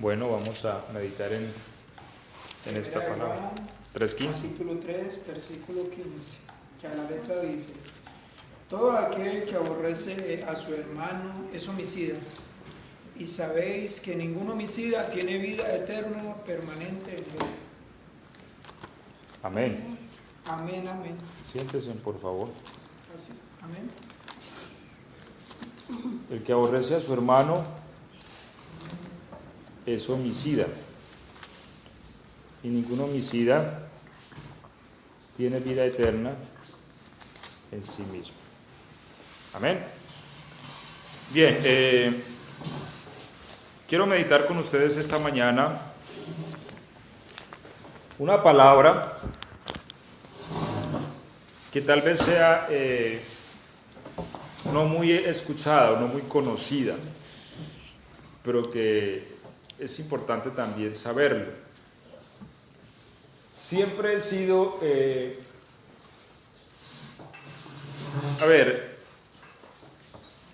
Bueno, vamos a meditar en esta palabra. 3:15. Capítulo 3, versículo 15, que a la letra dice: todo aquel que aborrece a su hermano es homicida, y sabéis que ningún homicida tiene vida eterna permanente en él. Amén. Amén, amén. Siéntese, por favor. Así, amén. El que aborrece a su hermano es homicida, y ningún homicida tiene vida eterna en sí mismo. Amén. Bien, quiero meditar con ustedes esta mañana una palabra que tal vez sea no muy escuchada o no muy conocida, pero que es importante también saberlo. Siempre he sido,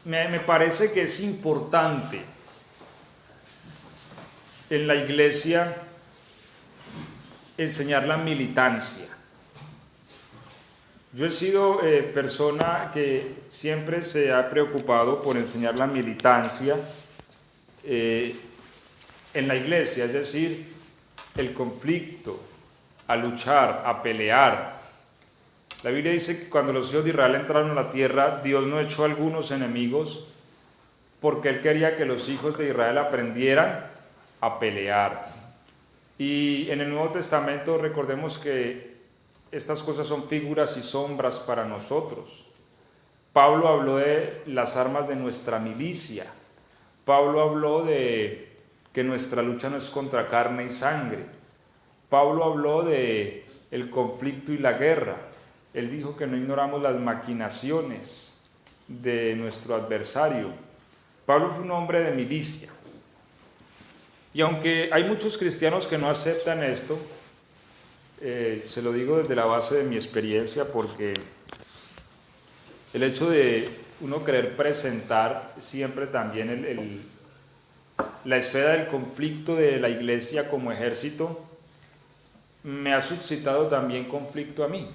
me parece que es importante en la iglesia enseñar la militancia. Yo he sido persona que siempre se ha preocupado por enseñar la militancia en la iglesia, es decir, el conflicto, a luchar, a pelear. La Biblia dice que cuando los hijos de Israel entraron a la tierra, Dios no echó a algunos enemigos porque Él quería que los hijos de Israel aprendieran a pelear. Y en el Nuevo Testamento recordemos que estas cosas son figuras y sombras para nosotros. Pablo habló de las armas de nuestra milicia. Pablo habló de que nuestra lucha no es contra carne y sangre. Pablo habló de el conflicto y la guerra. Él dijo que no ignoramos las maquinaciones de nuestro adversario. Pablo fue un hombre de milicia. Y aunque hay muchos cristianos que no aceptan esto, se lo digo desde la base de mi experiencia, porque el hecho de uno querer presentar siempre también la esfera del conflicto de la iglesia como ejército me ha suscitado también conflicto a mí,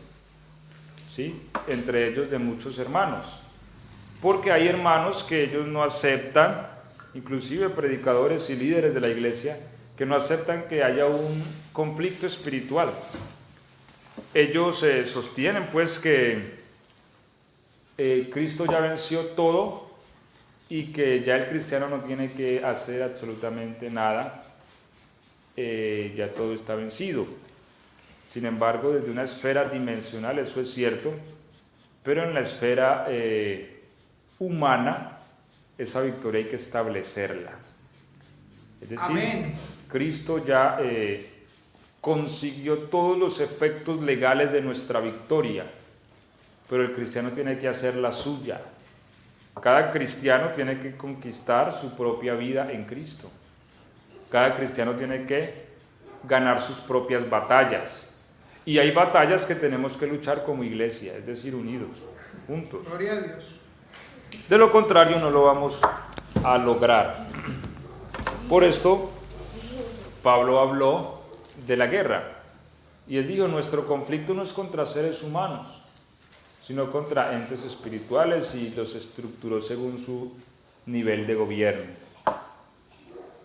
¿sí? Entre ellos de muchos hermanos, porque hay hermanos que ellos no aceptan, inclusive predicadores y líderes de la iglesia, que no aceptan que haya un conflicto espiritual. Ellos sostienen pues que Cristo ya venció todo y que ya el cristiano no tiene que hacer absolutamente nada, ya todo está vencido. Sin embargo, desde una esfera dimensional eso es cierto, pero en la esfera humana esa victoria hay que establecerla. Es decir, amén. Cristo ya consiguió todos los efectos legales de nuestra victoria, pero el cristiano tiene que hacer la suya. Cada cristiano tiene que conquistar su propia vida en Cristo. Cada cristiano tiene que ganar sus propias batallas. Y hay batallas que tenemos que luchar como iglesia, es decir, unidos, juntos. Gloria a Dios. De lo contrario no lo vamos a lograr. Por esto, Pablo habló de la guerra. Y él dijo, nuestro conflicto no es contra seres humanos, sino contra entes espirituales, y los estructuró según su nivel de gobierno.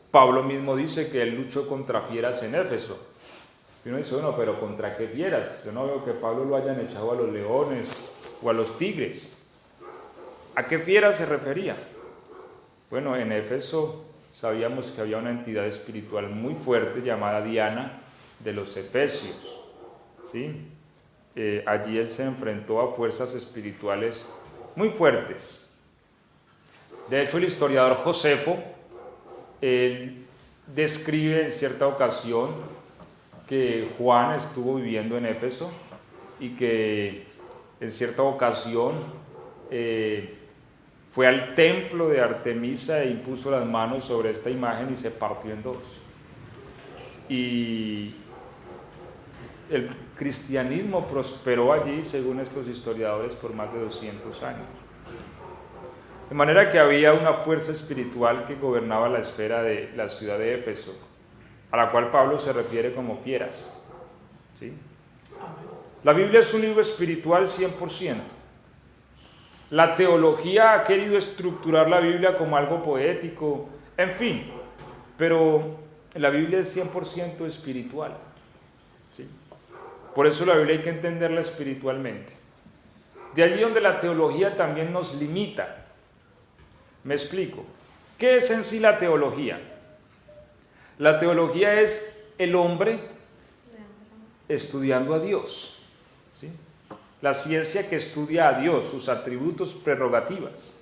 Pablo mismo dice que él luchó contra fieras en Éfeso. Y uno dice, bueno, pero ¿contra qué fieras? Yo no veo que Pablo lo hayan echado a los leones o a los tigres. ¿A qué fieras se refería? Bueno, en Éfeso sabíamos que había una entidad espiritual muy fuerte llamada Diana de los Efesios, ¿sí? Allí él se enfrentó a fuerzas espirituales muy fuertes. De hecho, el historiador Josefo, él describe en cierta ocasión que Juan estuvo viviendo en Éfeso y que en cierta ocasión fue al templo de Artemisa e impuso las manos sobre esta imagen y se partió en dos. Y el cristianismo prosperó allí, según estos historiadores, por más de 200 años. De manera que había una fuerza espiritual que gobernaba la esfera de la ciudad de Éfeso, a la cual Pablo se refiere como fieras. ¿Sí? La Biblia es un libro espiritual 100%. La teología ha querido estructurar la Biblia como algo poético, en fin, pero la Biblia es 100% espiritual. ¿Sí? Por eso la Biblia hay que entenderla espiritualmente. De allí donde la teología también nos limita. Me explico. ¿Qué es en sí la teología? La teología es el hombre estudiando a Dios. ¿Sí? La ciencia que estudia a Dios, sus atributos, prerrogativas.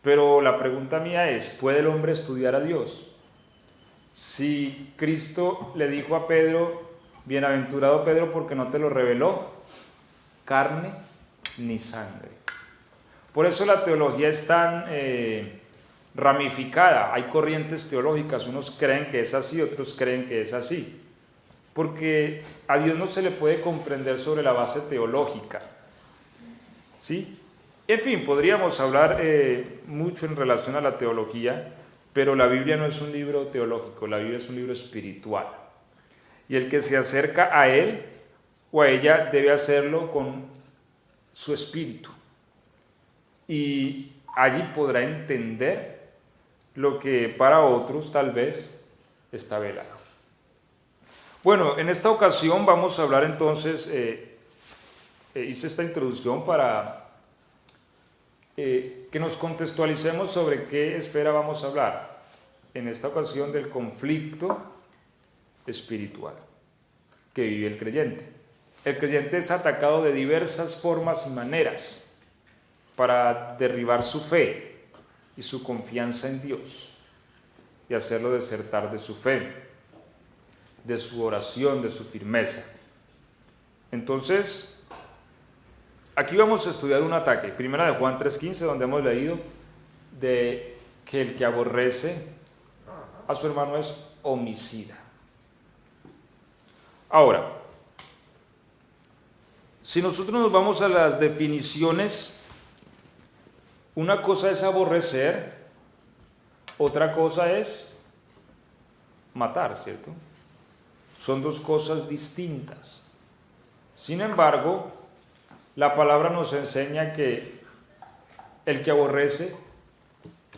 Pero la pregunta mía es, ¿puede el hombre estudiar a Dios? Si Cristo le dijo a Pedro, bienaventurado Pedro porque no te lo reveló carne ni sangre. Por eso la teología es tan ramificada. Hay corrientes teológicas, unos creen que es así, otros creen que es así. Porque a Dios no se le puede comprender sobre la base teológica. ¿Sí? En fin, podríamos hablar mucho en relación a la teología, pero la Biblia no es un libro teológico, la Biblia es un libro espiritual. Y el que se acerca a él o a ella debe hacerlo con su espíritu. Y allí podrá entender lo que para otros tal vez está velado. Bueno, en esta ocasión vamos a hablar entonces, hice esta introducción para que nos contextualicemos sobre qué esfera vamos a hablar. En esta ocasión del conflicto espiritual que vive el creyente. El creyente es atacado de diversas formas y maneras para derribar su fe y su confianza en Dios y hacerlo desertar de su fe, de su oración, de su firmeza. Entonces, aquí vamos a estudiar un ataque. Primera de Juan 3:15, donde hemos leído de que el que aborrece a su hermano es homicida. Ahora, si nosotros nos vamos a las definiciones, una cosa es aborrecer, otra cosa es matar, ¿cierto? Son dos cosas distintas. Sin embargo, la palabra nos enseña que el que aborrece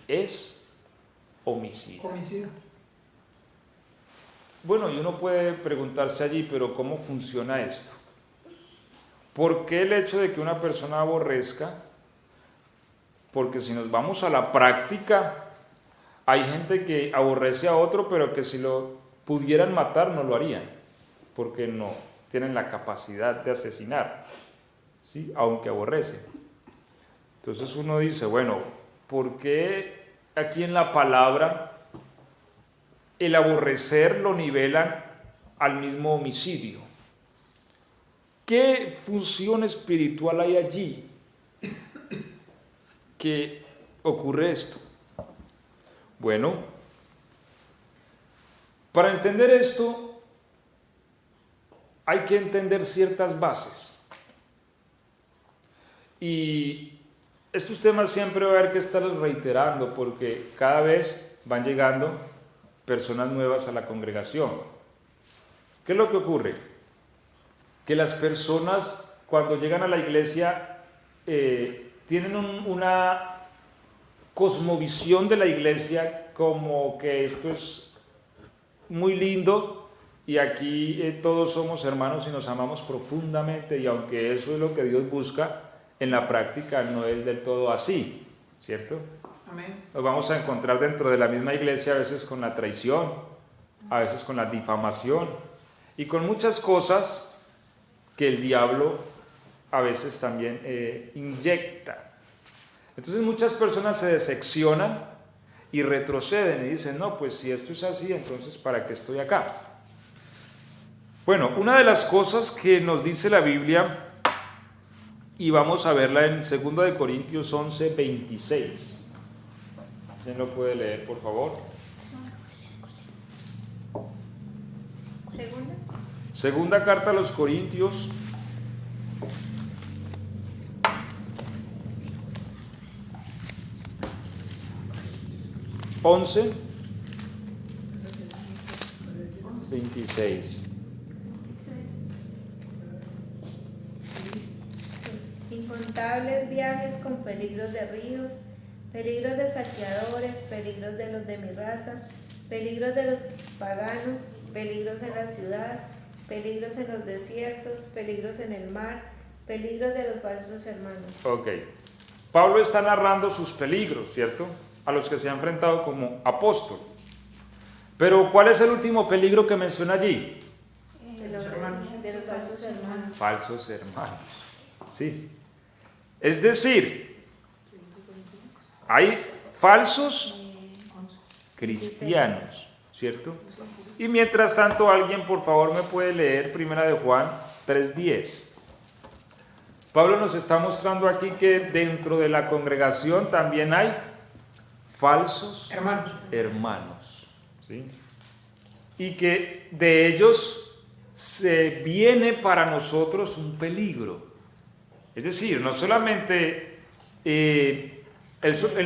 es homicida. Homicida. Bueno, y uno puede preguntarse allí, pero ¿cómo funciona esto? ¿Por qué el hecho de que una persona aborrezca? Porque si nos vamos a la práctica, hay gente que aborrece a otro, pero que si lo pudieran matar no lo harían, porque no tienen la capacidad de asesinar, ¿sí? Aunque aborrecen. Entonces uno dice, bueno, ¿por qué aquí en la palabra el aborrecer lo nivelan al mismo homicidio? ¿Qué función espiritual hay allí que ocurre esto? Bueno, para entender esto hay que entender ciertas bases. Y estos temas siempre va a haber que estarlos reiterando porque cada vez van llegando personas nuevas a la congregación. ¿Qué es lo que ocurre? Que las personas cuando llegan a la iglesia tienen una cosmovisión de la iglesia como que esto es muy lindo y aquí todos somos hermanos y nos amamos profundamente, y aunque eso es lo que Dios busca, en la práctica no es del todo así, ¿cierto? Amén. Nos vamos a encontrar dentro de la misma iglesia a veces con la traición, a veces con la difamación y con muchas cosas que el diablo a veces también inyecta. Entonces muchas personas se decepcionan y retroceden y dicen, no, pues si esto es así, entonces ¿para qué estoy acá? Bueno, una de las cosas que nos dice la Biblia, y vamos a verla en 2 de Corintios 11:26. ¿Quién lo puede leer, por favor? Segunda carta a los Corintios. 11, 26. Incontables viajes con peligros de ríos, peligros de saqueadores, peligros de los de mi raza, peligros de los paganos, peligros en la ciudad, peligros en los desiertos, peligros en el mar, peligros de los falsos hermanos. Ok. Pablo está narrando sus peligros, ¿cierto? A los que se ha enfrentado como apóstol. Pero ¿cuál es el último peligro que menciona allí? De los falsos hermanos. Falsos hermanos. Sí. Es decir, hay falsos cristianos, ¿cierto? Y mientras tanto, alguien por favor me puede leer 1 de Juan 3:10. Pablo nos está mostrando aquí que dentro de la congregación también hay falsos hermanos, ¿sí? Y que de ellos se viene para nosotros un peligro. Es decir, no solamente él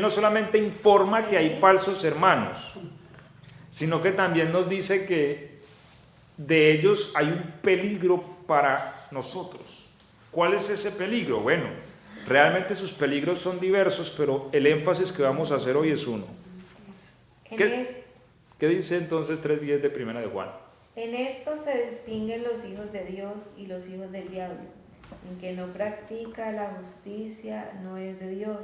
no solamente informa que hay falsos hermanos, sino que también nos dice que de ellos hay un peligro para nosotros. ¿Cuál es ese peligro? Bueno, realmente sus peligros son diversos, pero el énfasis que vamos a hacer hoy es uno. ¿Qué dice entonces 3:10 de 1 de Juan? En esto se distinguen los hijos de Dios y los hijos del diablo. El que no practica la justicia no es de Dios,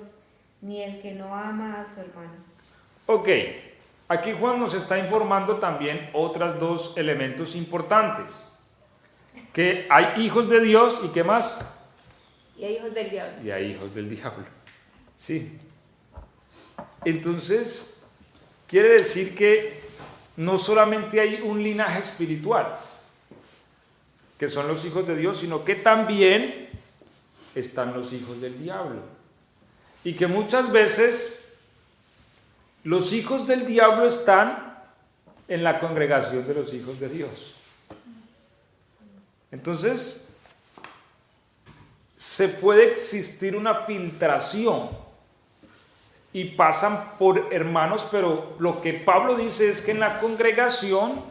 ni el que no ama a su hermano. Ok, aquí Juan nos está informando también otros dos elementos importantes. Que hay hijos de Dios y ¿qué más? Y hay hijos del diablo. Y hay hijos del diablo. Sí. Entonces, quiere decir que no solamente hay un linaje espiritual, que son los hijos de Dios, sino que también están los hijos del diablo. Y que muchas veces los hijos del diablo están en la congregación de los hijos de Dios. Entonces, se puede existir una filtración y pasan por hermanos, pero lo que Pablo dice es que en la congregación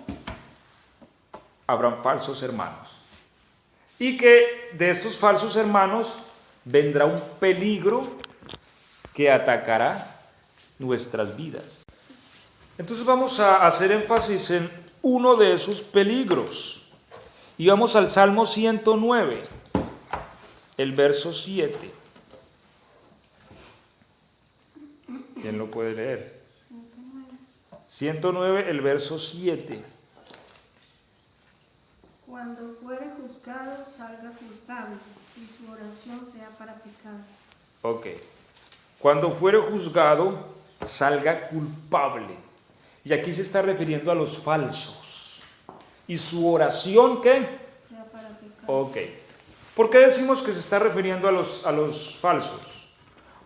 habrán falsos hermanos. Y que de estos falsos hermanos vendrá un peligro que atacará nuestras vidas. Entonces vamos a hacer énfasis en uno de esos peligros. Y vamos al Salmo 109, el verso 7. ¿Quién lo puede leer? 109, el verso 7. Cuando fuere juzgado, salga culpable, y su oración sea para pecado. Ok. Cuando fuere juzgado, salga culpable. Y aquí se está refiriendo a los falsos. ¿Y su oración qué? Sea para pecado. Ok. ¿Por qué decimos que se está refiriendo a los falsos?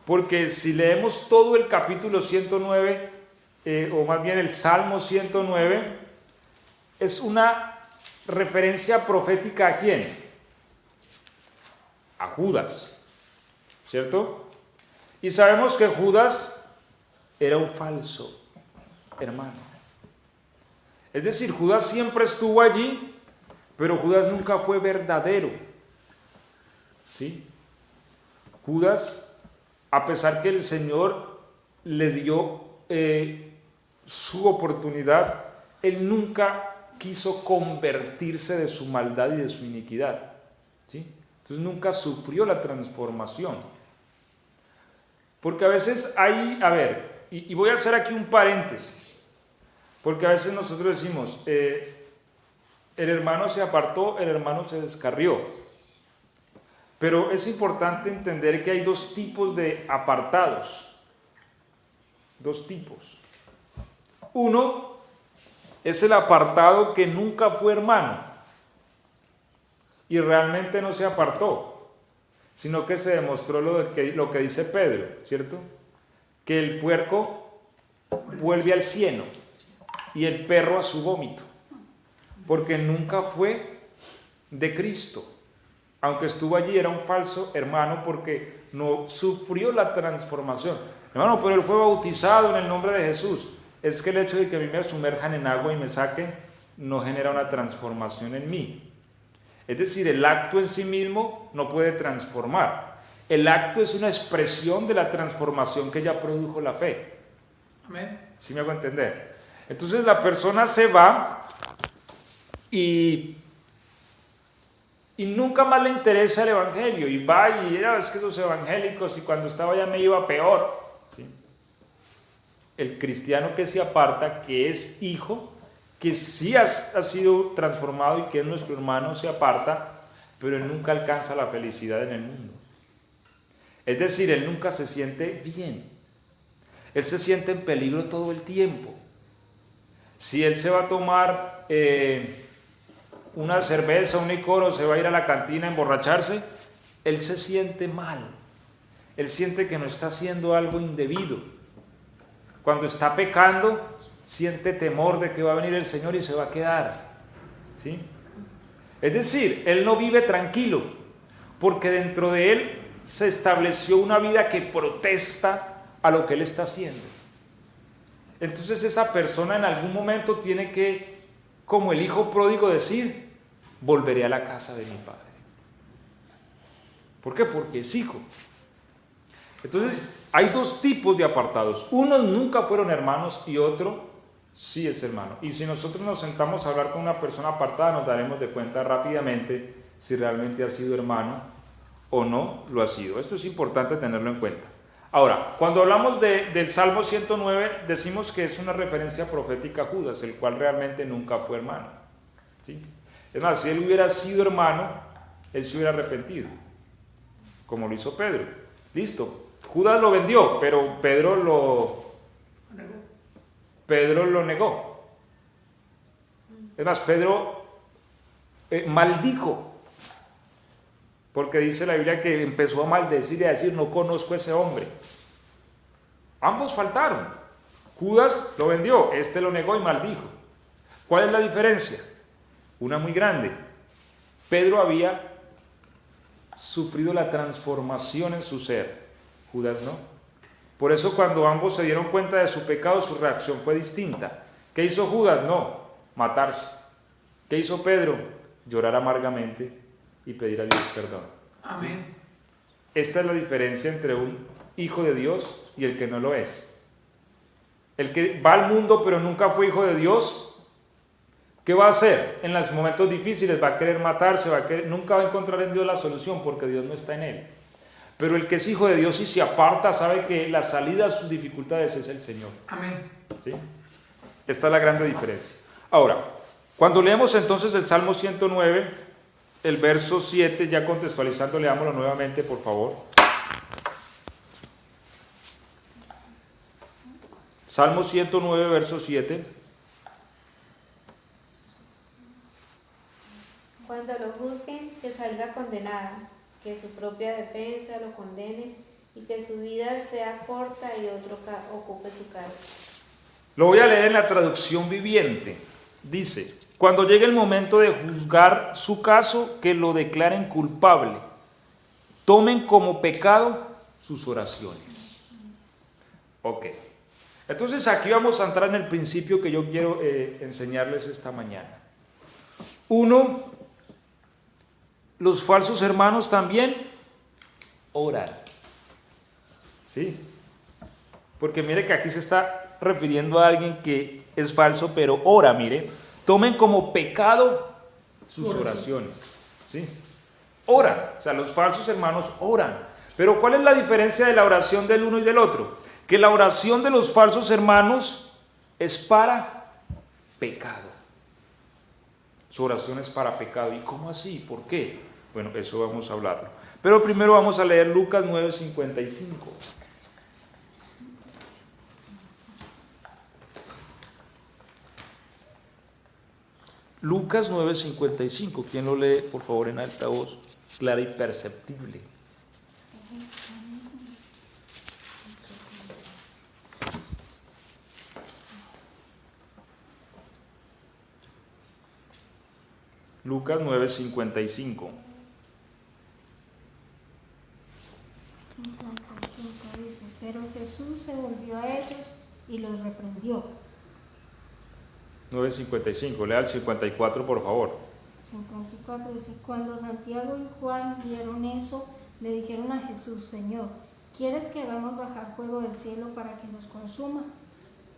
Porque si leemos todo el capítulo 109, o más bien el Salmo 109, es una referencia profética ¿a quién? A Judas, ¿cierto? Y sabemos que Judas era un falso hermano. Es decir, Judas siempre estuvo allí, pero Judas nunca fue verdadero. ¿Sí? Judas, a pesar que el Señor le dio su oportunidad, él nunca quiso convertirse de su maldad y de su iniquidad. ¿Sí? Entonces nunca sufrió la transformación. Porque a veces hay, y voy a hacer aquí un paréntesis. Porque a veces nosotros decimos, el hermano se apartó, el hermano se descarrió. Pero es importante entender que hay dos tipos de apartados. Dos tipos. Uno es el apartado que nunca fue hermano y realmente no se apartó, sino que se demostró lo que dice Pedro, ¿cierto? Que el puerco vuelve al cieno y el perro a su vómito, porque nunca fue de Cristo. Aunque estuvo allí, era un falso hermano porque no sufrió la transformación. Hermano, pero él fue bautizado en el nombre de Jesús. es que el hecho de que a mí me sumerjan en agua y me saquen no genera una transformación en mí. Es decir, el acto en sí mismo no puede transformar. El acto es una expresión de la transformación que ya produjo la fe. Amén. ¿Sí me hago entender? Entonces la persona se va y nunca más le interesa el evangelio, y va y es que esos evangélicos, y cuando estaba allá me iba peor. ¿Sí? El cristiano que se aparta, que es hijo, que sí ha sido transformado y que es nuestro hermano, se aparta, pero él nunca alcanza la felicidad en el mundo. Es decir, él nunca se siente bien. Él se siente en peligro todo el tiempo. Si él se va a tomar una cerveza, un licor, o se va a ir a la cantina a emborracharse, él se siente mal. Él siente que no está haciendo algo indebido. Cuando está pecando, siente temor de que va a venir el Señor y se va a quedar. ¿Sí? Es decir, él no vive tranquilo, porque dentro de él se estableció una vida que protesta a lo que él está haciendo. Entonces esa persona en algún momento tiene que, como el hijo pródigo, decir: volveré a la casa de mi padre. ¿Por qué? Porque es hijo. Entonces hay dos tipos de apartados. Unos nunca fueron hermanos y otro sí es hermano. Y si nosotros nos sentamos a hablar con una persona apartada, nos daremos de cuenta rápidamente si realmente ha sido hermano o no lo ha sido. Esto es importante tenerlo en cuenta. Ahora, cuando hablamos del Salmo 109, decimos que es una referencia profética a Judas, el cual realmente nunca fue hermano. ¿Sí? Es más, si él hubiera sido hermano, él se hubiera arrepentido, como lo hizo Pedro. Listo, Judas lo vendió, pero Pedro lo negó. Es más, Pedro maldijo, porque dice la Biblia que empezó a maldecir y a decir: no conozco a ese hombre. Ambos faltaron. Judas lo vendió, este lo negó y maldijo. ¿Cuál es la diferencia? Una muy grande. Pedro había sufrido la transformación en su ser, Judas no. Por eso cuando ambos se dieron cuenta de su pecado, su reacción fue distinta. ¿Qué hizo Judas? No, matarse. ¿Qué hizo Pedro? Llorar amargamente y pedir a Dios perdón. Amén. Esta es la diferencia entre un hijo de Dios y el que no lo es. El que va al mundo pero nunca fue hijo de Dios, ¿qué va a hacer? En los momentos difíciles va a querer matarse, nunca va a encontrar en Dios la solución, porque Dios no está en él. Pero el que es hijo de Dios y se aparta sabe que la salida a sus dificultades es el Señor. Amén. ¿Sí? Esta es la grande diferencia. Ahora, cuando leemos entonces el Salmo 109, el verso 7, ya contextualizando, leámoslo nuevamente, por favor. Salmo 109, verso 7. Cuando lo juzguen, que salga condenado, que su propia defensa lo condene y que su vida sea corta y otro ocupe su cargo. Lo voy a leer en la traducción viviente. Dice: cuando llegue el momento de juzgar su caso, que lo declaren culpable. Tomen como pecado sus oraciones. Ok. Entonces aquí vamos a entrar en el principio que yo quiero enseñarles esta mañana. Uno, los falsos hermanos también oran. ¿Sí? Porque mire que aquí se está refiriendo a alguien que es falso, pero ora, mire. Tomen como pecado sus oraciones. ¿Sí? Oran. O sea, los falsos hermanos oran. Pero ¿cuál es la diferencia de la oración del uno y del otro? Que la oración de los falsos hermanos es para pecado. Su oración es para pecado. ¿Y cómo así? ¿Por qué? Bueno, eso vamos a hablarlo. Pero primero vamos a leer Lucas 9:55. Lucas 9:55. ¿Quién lo lee, por favor, en alta voz, clara y perceptible? Lucas 9:55. 55 dice: pero Jesús se volvió a ellos y los reprendió. 9:55, lea el 54 por favor. 54 dice, cuando Santiago y Juan vieron eso, le dijeron a Jesús, Señor, ¿quieres que hagamos bajar fuego del cielo para que los consuma?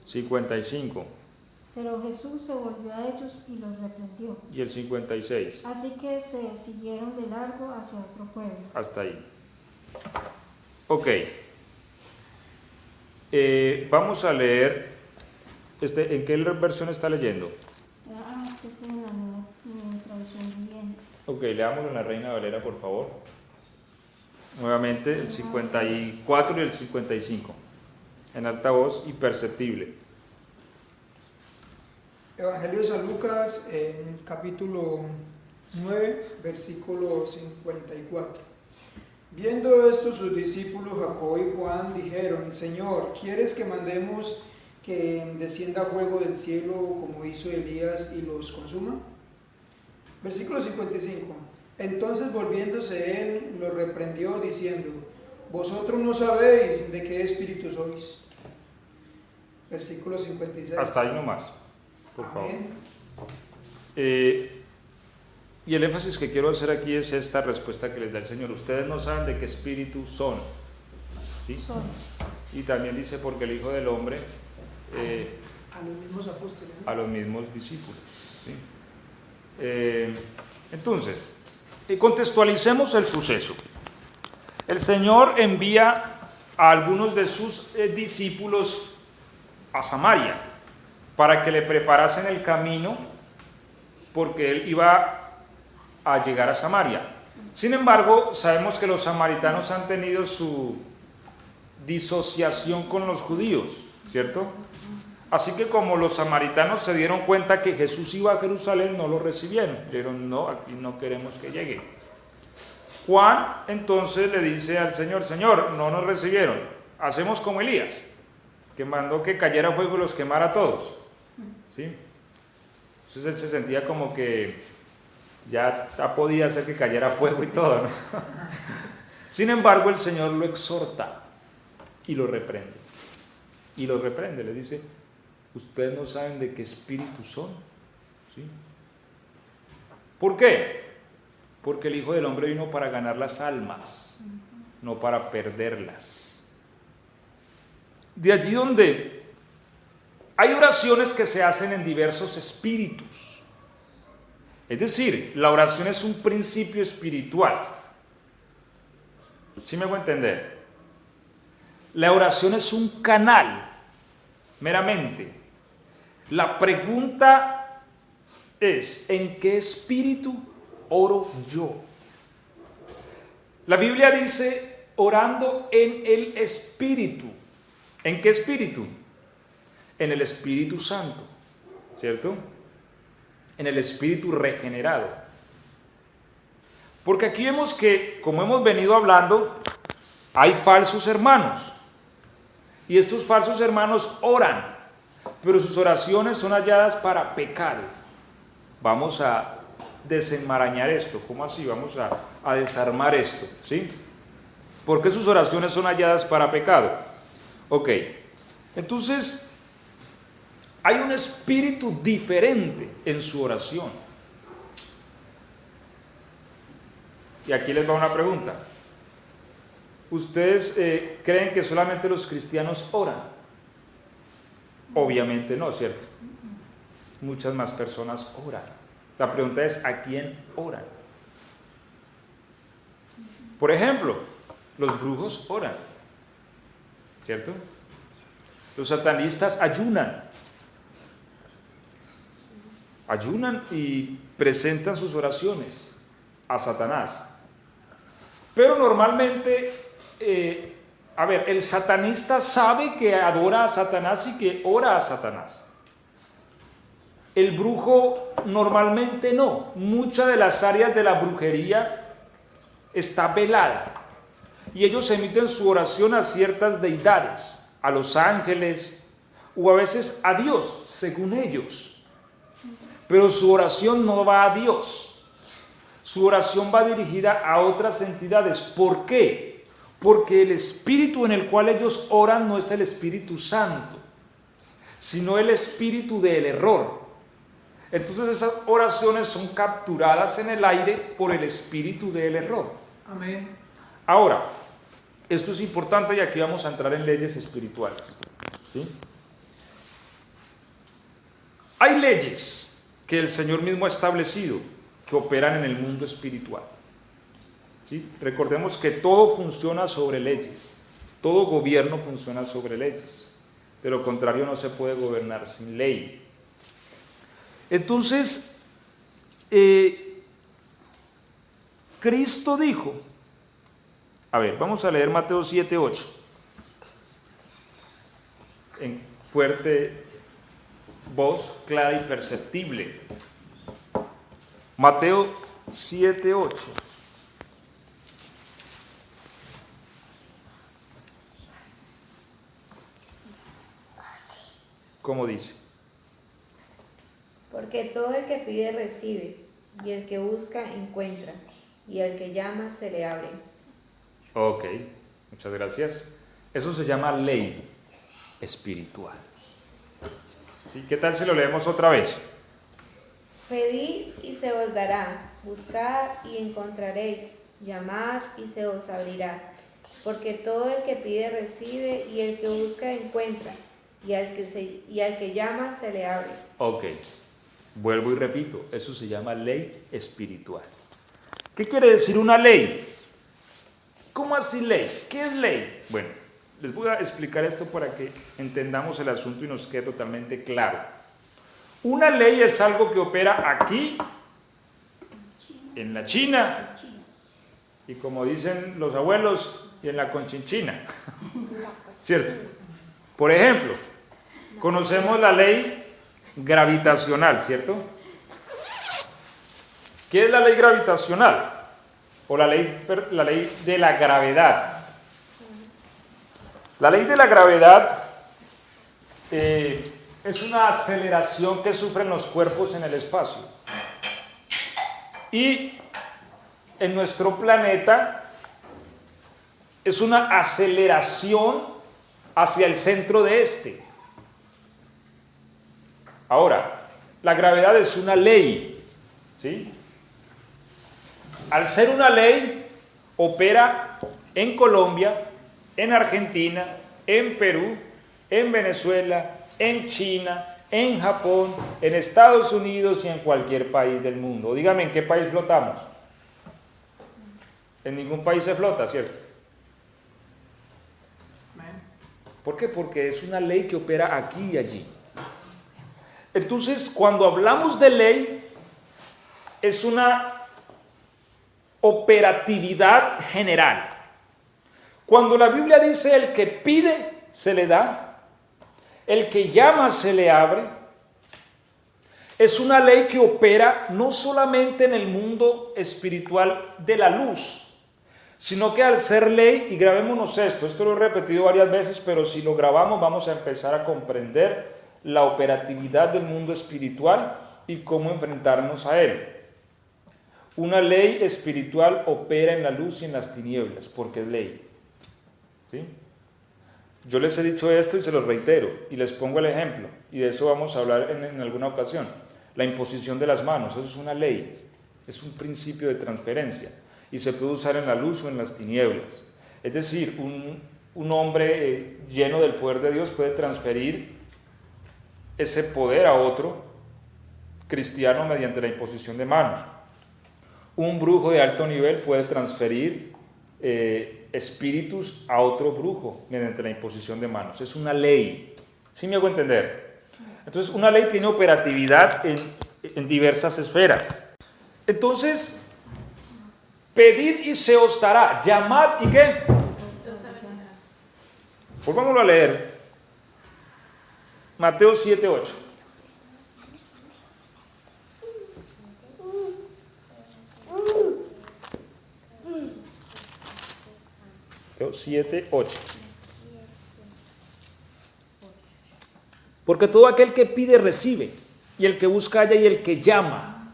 55 Pero Jesús se volvió a ellos y los reprendió. y el 56. Así que se siguieron de largo hacia otro pueblo. Hasta ahí. Ok. Vamos a leer. ¿En qué versión está leyendo? Este es en la nueva traducción viviente. Ok, leámoslo en la Reina Valera, por favor. Nuevamente, el 54 y el 55. En alta voz y perceptible. Evangelio de San Lucas, en capítulo 9, versículo 54. Viendo esto, sus discípulos Jacobo y Juan dijeron, Señor, ¿quieres que mandemos que descienda fuego del cielo como hizo Elías y los consuma? Versículo 55. Entonces volviéndose él, los reprendió diciendo, vosotros no sabéis de qué espíritu sois. Versículo 56. Hasta ahí nomás, por favor. Amén. Y el énfasis que quiero hacer aquí es esta respuesta que les da el Señor. Ustedes no saben de qué espíritu son. ¿Sí? Sois. Y también dice, porque el Hijo del Hombre... A los mismos apóstoles, ¿no? a los mismos discípulos. ¿Sí? Entonces, contextualicemos el suceso. El Señor envía a algunos de sus discípulos a Samaria para que le preparasen el camino, porque él iba a llegar a Samaria. Sin embargo, sabemos que los samaritanos han tenido su disociación con los judíos, ¿cierto? Así que como los samaritanos se dieron cuenta que Jesús iba a Jerusalén, no lo recibieron. Dijeron, no, aquí no queremos que llegue. Juan entonces le dice al Señor, Señor, no nos recibieron. Hacemos como Elías, que mandó que cayera fuego y los quemara a todos. ¿Sí? Entonces él se sentía como que ya podía hacer que cayera fuego y todo, ¿no? Sin embargo, el Señor lo exhorta y lo reprende. Y lo reprende, le dice, ustedes no saben de qué espíritu son. ¿Sí? ¿Por qué? Porque el Hijo del Hombre vino para ganar las almas, no para perderlas. De allí donde hay oraciones que se hacen en diversos espíritus. Es decir, la oración es un principio espiritual. ¿Sí me hago entender? La oración es un canal, meramente. La pregunta es, ¿en qué espíritu oro yo? La Biblia dice, orando en el Espíritu. ¿En qué espíritu? En el Espíritu Santo, ¿cierto? En el Espíritu regenerado. Porque aquí vemos que, como hemos venido hablando, hay falsos hermanos. Y estos falsos hermanos oran, pero sus oraciones son halladas para pecado. Vamos a desenmarañar esto. ¿Cómo así? Vamos a desarmar esto, ¿sí? ¿Por qué sus oraciones son halladas para pecado? Ok, entonces hay un espíritu diferente en su oración. Y aquí les va una pregunta. ¿Ustedes creen que solamente los cristianos oran? Obviamente no, ¿cierto? Muchas más personas oran. La pregunta es, ¿a quién oran? Por ejemplo, los brujos oran, ¿cierto? Los satanistas ayunan y presentan sus oraciones a Satanás. Pero normalmente, el satanista sabe que adora a Satanás y que ora a Satanás. El brujo normalmente no. Muchas de las áreas de la brujería está velada. Y ellos emiten su oración a ciertas deidades, a los ángeles o a veces a Dios, según ellos. Pero su oración no va a Dios. Su oración va dirigida a otras entidades. ¿Por qué? Porque el espíritu en el cual ellos oran no es el Espíritu Santo, sino el espíritu del error. Entonces esas oraciones son capturadas en el aire por el espíritu del error. Amén. Ahora, esto es importante y aquí vamos a entrar en leyes espirituales. ¿Sí? Hay leyes que el Señor mismo ha establecido que operan en el mundo espiritual. ¿Sí? Recordemos que todo funciona sobre leyes. Todo gobierno funciona sobre leyes. De lo contrario, no se puede gobernar sin ley. Entonces, Cristo dijo, a ver, vamos a leer Mateo 7:8, en fuerte voz, clara y perceptible. Mateo 7:8. ¿Cómo dice? Porque todo el que pide recibe, y el que busca encuentra, y el que llama se le abre. Ok, muchas gracias. Eso se llama ley espiritual. ¿Sí? ¿Qué tal si lo leemos otra vez? Pedid y se os dará, buscad y encontraréis, llamad y se os abrirá. Porque todo el que pide recibe, y el que busca encuentra, y al que llama se le abre. Ok, vuelvo y repito, eso se llama ley espiritual. ¿Qué quiere decir una ley? ¿Cómo así ley? ¿Qué es ley? Bueno, les voy a explicar esto para que entendamos el asunto y nos quede totalmente claro. Una ley es algo que opera aquí, en la China, y como dicen los abuelos, y en la Conchinchina. ¿Cierto? Por ejemplo, conocemos la ley gravitacional, ¿cierto? ¿Qué es la ley gravitacional? O la ley de la gravedad. La ley de la gravedad es una aceleración que sufren los cuerpos en el espacio. Y en nuestro planeta es una aceleración hacia el centro de este. Ahora, la gravedad es una ley, ¿sí? Al ser una ley, opera en Colombia, en Argentina, en Perú, en Venezuela, en China, en Japón, en Estados Unidos y en cualquier país del mundo. Dígame, ¿en qué país flotamos? En ningún país se flota, ¿cierto? ¿Por qué? Porque es una ley que opera aquí y allí. Entonces, cuando hablamos de ley, es una operatividad general. Cuando la Biblia dice el que pide se le da, el que llama se le abre, es una ley que opera no solamente en el mundo espiritual de la luz, sino que al ser ley, y grabémonos esto lo he repetido varias veces, pero si lo grabamos vamos a empezar a comprender la operatividad del mundo espiritual y cómo enfrentarnos a él. Una ley espiritual opera en la luz y en las tinieblas, porque es ley. ¿Sí? Yo les he dicho esto y se los reitero, y les pongo el ejemplo, y de eso vamos a hablar en alguna ocasión. La imposición de las manos, eso es una ley, es un principio de transferencia, y se puede usar en la luz o en las tinieblas. Es decir, un hombre lleno del poder de Dios puede transferir ese poder a otro cristiano mediante la imposición de manos. Un brujo de alto nivel puede transferir espíritus a otro brujo mediante la imposición de manos. Es una ley. ¿Sí me hago entender? Entonces, una ley tiene operatividad en diversas esferas. Entonces, pedid y se os dará. Llamad y ¿qué? Volvámoslo a leer. Mateo 7:8. Mateo 7:8. Porque todo aquel que pide recibe, y el que busca halla, y el que llama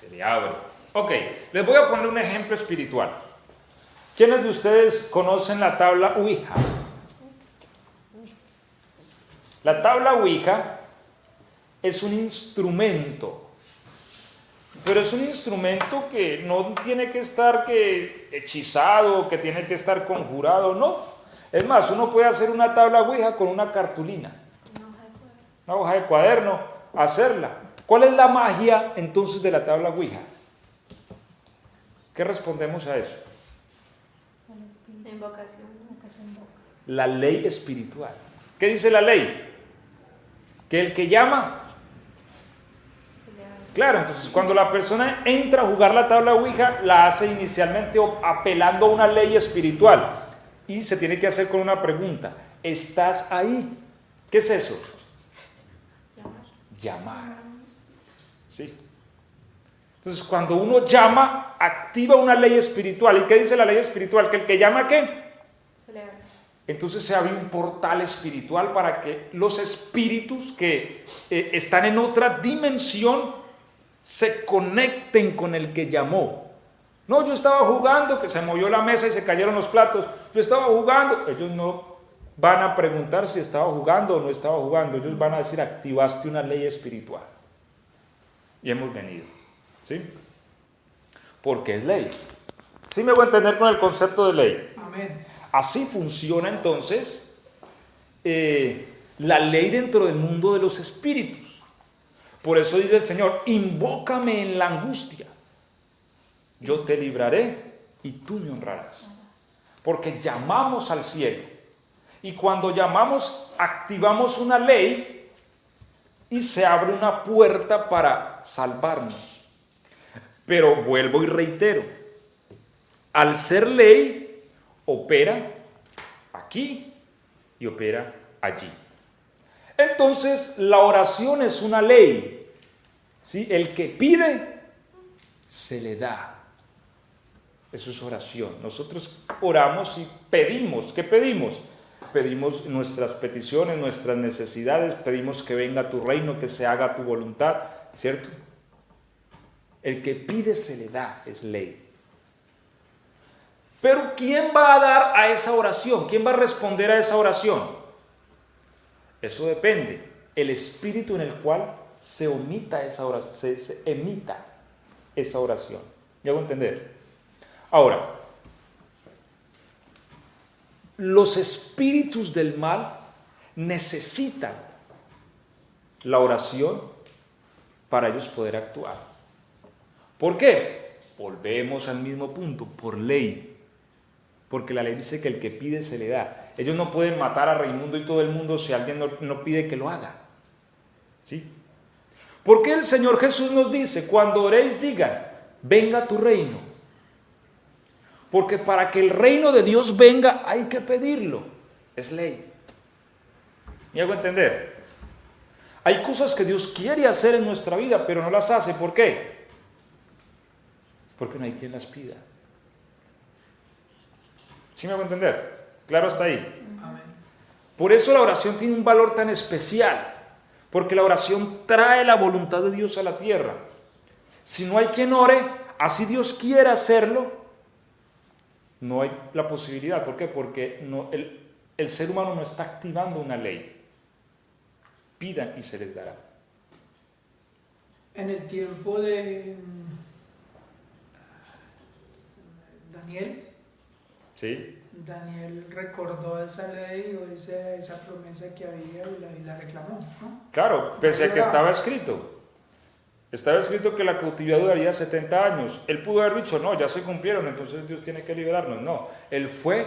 se le abre. Ok, les voy a poner un ejemplo espiritual. ¿Quiénes de ustedes conocen la tabla Ouija? La tabla Ouija es un instrumento, pero es un instrumento que no tiene que estar hechizado, que tiene que estar conjurado, no. Es más, uno puede hacer una tabla ouija con una cartulina, una hoja de cuaderno, hacerla. ¿Cuál es la magia entonces de la tabla ouija? ¿Qué respondemos a eso? Invocación. La ley espiritual. ¿Qué dice la ley? Que el que llama. Claro, entonces cuando la persona entra a jugar la tabla ouija, la hace inicialmente apelando a una ley espiritual. Y se tiene que hacer con una pregunta. ¿Estás ahí? ¿Qué es eso? Llamar. ¿Sí? Entonces cuando uno llama, activa una ley espiritual. ¿Y qué dice la ley espiritual? Que el que llama, ¿qué? Entonces se abre un portal espiritual para que los espíritus que están en otra dimensión se conecten con el que llamó. No, yo estaba jugando, que se movió la mesa y se cayeron los platos. Yo estaba jugando. Ellos no van a preguntar si estaba jugando o no estaba jugando. Ellos van a decir, activaste una ley espiritual. Y hemos venido. ¿Sí? Porque es ley. ¿Sí me voy a entender con el concepto de ley? Amén. Así funciona entonces la ley dentro del mundo de los espíritus. Por eso dice el Señor, invócame en la angustia. Yo te libraré y tú me honrarás. Porque llamamos al cielo. Y cuando llamamos, activamos una ley y se abre una puerta para salvarnos. Pero vuelvo y reitero, al ser ley, opera aquí y opera allí. Entonces, la oración es una ley. ¿Sí? El que pide, se le da. Eso es oración. Nosotros oramos y pedimos. ¿Qué pedimos? Pedimos nuestras peticiones, nuestras necesidades, pedimos que venga tu reino, que se haga tu voluntad, ¿cierto? El que pide se le da, es ley. Pero ¿quién va a dar a esa oración? ¿Quién va a responder a esa oración? Eso depende. El espíritu en el cual se omita esa oración, se emita esa oración. ¿Ya hago entender? Ahora, los espíritus del mal necesitan la oración para ellos poder actuar. ¿Por qué? Volvemos al mismo punto, por ley. Porque la ley dice que el que pide se le da. Ellos no pueden matar a Raimundo y todo el mundo si alguien no pide que lo haga. ¿Sí? ¿Por qué el Señor Jesús nos dice, cuando oréis digan, venga tu reino? Porque para que el reino de Dios venga hay que pedirlo. Es ley. ¿Me hago entender? Hay cosas que Dios quiere hacer en nuestra vida, pero no las hace. ¿Por qué? Porque no hay quien las pida. ¿Sí me hago entender? Claro, hasta ahí. Amén. Por eso la oración tiene un valor tan especial, porque la oración trae la voluntad de Dios a la tierra. Si no hay quien ore, así Dios quiera hacerlo, no hay la posibilidad. ¿Por qué? Porque el ser humano no está activando una ley. Pidan y se les dará. En el tiempo de Daniel, ¿Sí? Daniel recordó esa ley o esa promesa que había y la reclamó, ¿no? Claro, pese a que estaba escrito. Estaba escrito que la cautividad duraría 70 años. Él pudo haber dicho, no, ya se cumplieron, entonces Dios tiene que liberarnos. No, él fue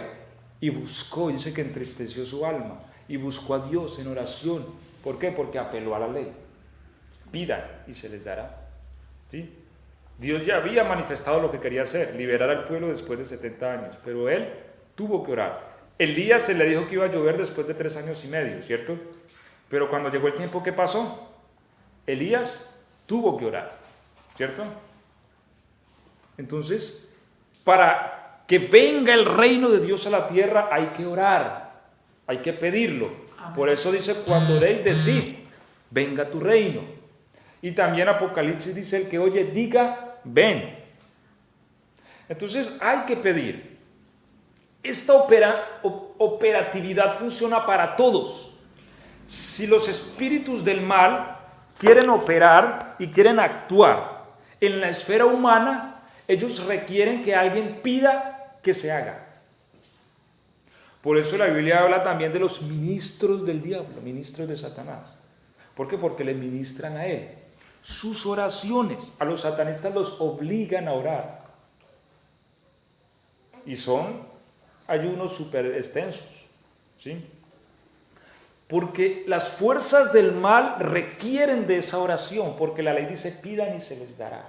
y buscó, dice que entristeció su alma, y buscó a Dios en oración. ¿Por qué? Porque apeló a la ley. Pidan y se les dará. ¿Sí? Dios ya había manifestado lo que quería hacer, liberar al pueblo después de 70 años, pero él tuvo que orar. Elías se le dijo que iba a llover después de 3 años y medio, ¿cierto? Pero cuando llegó el tiempo, ¿qué pasó? Elías tuvo que orar, ¿cierto? Entonces, para que venga el reino de Dios a la tierra hay que orar, hay que pedirlo. Por eso dice, cuando oréis, decid, venga tu reino. Y también Apocalipsis dice, el que oye, diga, ven. Entonces hay que pedir. Esta operatividad funciona para todos. Si los espíritus del mal quieren operar y quieren actuar en la esfera humana, ellos requieren que alguien pida que se haga. Por eso la Biblia habla también de los ministros del diablo, ministros de Satanás. ¿Por qué? Porque le ministran a él. Sus oraciones a los satanistas los obligan a orar. Y son ayunos súper extensos, ¿sí? Porque las fuerzas del mal requieren de esa oración, porque la ley dice: pidan y se les dará.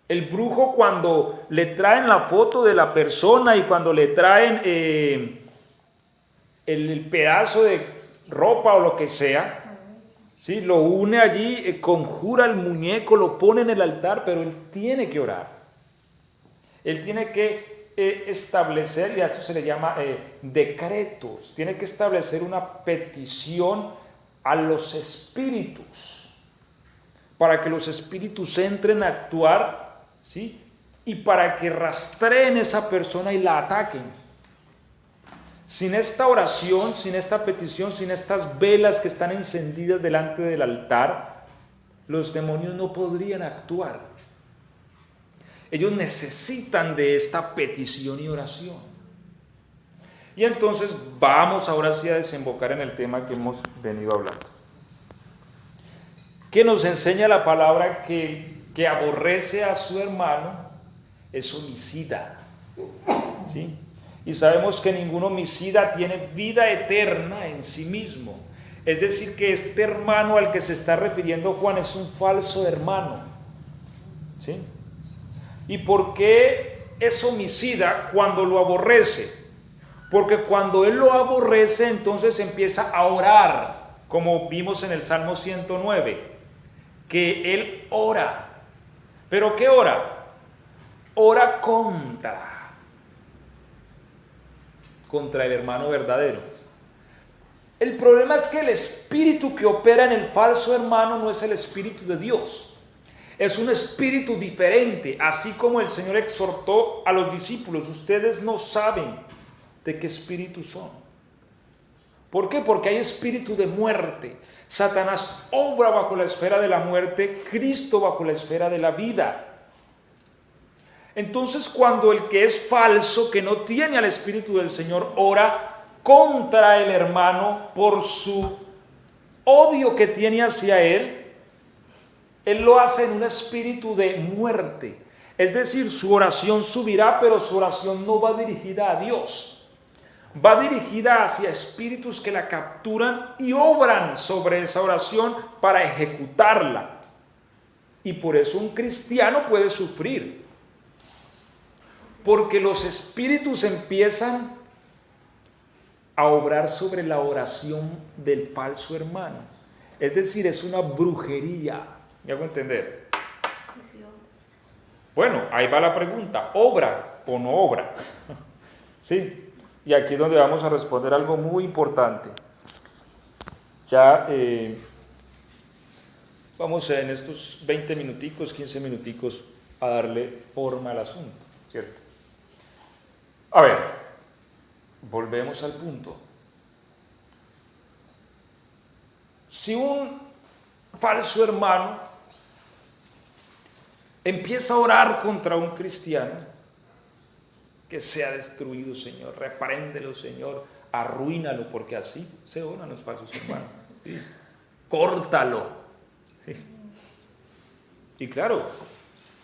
El brujo, cuando le traen la foto de la persona y cuando le traen el pedazo de ropa o lo que sea, ¿sí?, lo une allí, conjura el muñeco, lo pone en el altar, pero él tiene que orar. Él tiene que establecer, y a esto se le llama decretos, tiene que establecer una petición a los espíritus, para que los espíritus entren a actuar, ¿sí?, y para que rastreen esa persona y la ataquen. Sin esta oración, sin esta petición, sin estas velas que están encendidas delante del altar, los demonios no podrían actuar. Ellos necesitan de esta petición y oración. Y entonces vamos ahora sí a desembocar en el tema que hemos venido hablando. Que nos enseña la palabra que aborrece a su hermano es homicida. ¿Sí? Y sabemos que ningún homicida tiene vida eterna en sí mismo. Es decir, que este hermano al que se está refiriendo Juan es un falso hermano. ¿Sí? ¿Y por qué es homicida cuando lo aborrece? Porque cuando él lo aborrece, entonces empieza a orar, como vimos en el Salmo 109, que él ora. ¿Pero qué ora? Ora contra el hermano verdadero. El problema es que el espíritu que opera en el falso hermano no es el espíritu de Dios. Es un espíritu diferente, así como el Señor exhortó a los discípulos: ustedes no saben de qué espíritu son. ¿Por qué? Porque hay espíritu de muerte. Satanás obra bajo la esfera de la muerte, Cristo bajo la esfera de la vida. Entonces, cuando el que es falso, que no tiene al espíritu del Señor, ora contra el hermano por su odio que tiene hacia él lo hace en un espíritu de muerte. Es decir, su oración subirá, pero su oración no va dirigida a Dios. Va dirigida hacia espíritus que la capturan y obran sobre esa oración para ejecutarla. Y por eso un cristiano puede sufrir. Porque los espíritus empiezan a obrar sobre la oración del falso hermano. Es decir, es una brujería. ¿Me hago entender? Bueno, ahí va la pregunta: ¿obra o no obra? Sí, y aquí es donde vamos a responder algo muy importante. Ya vamos en estos 20 minuticos, 15 minuticos a darle forma al asunto, ¿cierto? A ver, volvemos al punto. Si un falso hermano empieza a orar contra un cristiano, que sea destruido, Señor, repréndelo, Señor, arruínalo, porque así se oran los falsos hermanos. ¿Sí? Córtalo. ¿Sí? Y claro,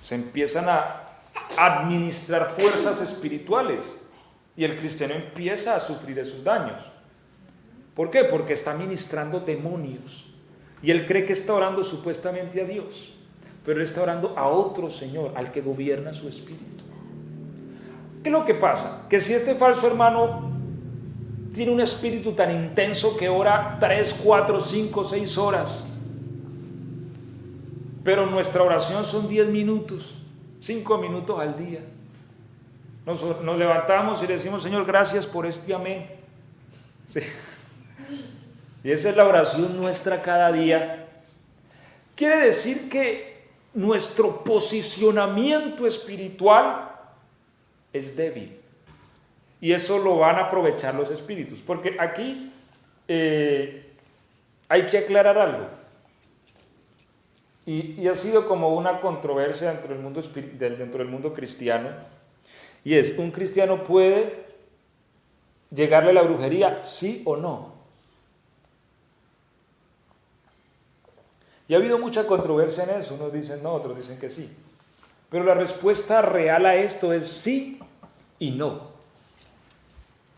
se empiezan a administrar fuerzas espirituales y el cristiano empieza a sufrir esos daños. ¿Por qué? Porque está ministrando demonios y él cree que está orando supuestamente a Dios, pero él está orando a otro Señor, al que gobierna su espíritu. ¿Qué es lo que pasa? Que si este falso hermano tiene un espíritu tan intenso que ora 3, 4, 5, 6 horas, pero nuestra oración son 10 minutos, 5 minutos al día, nos levantamos y le decimos: Señor, gracias por este amén. Sí. Y esa es la oración nuestra cada día. Quiere decir que nuestro posicionamiento espiritual es débil. Y eso lo van a aprovechar los espíritus. Porque aquí hay que aclarar algo. Y ha sido como una controversia dentro del mundo cristiano. Y es, ¿un cristiano puede llegarle a la brujería, sí o no? Y ha habido mucha controversia en eso. Unos dicen no, otros dicen que sí. Pero la respuesta real a esto es sí y no.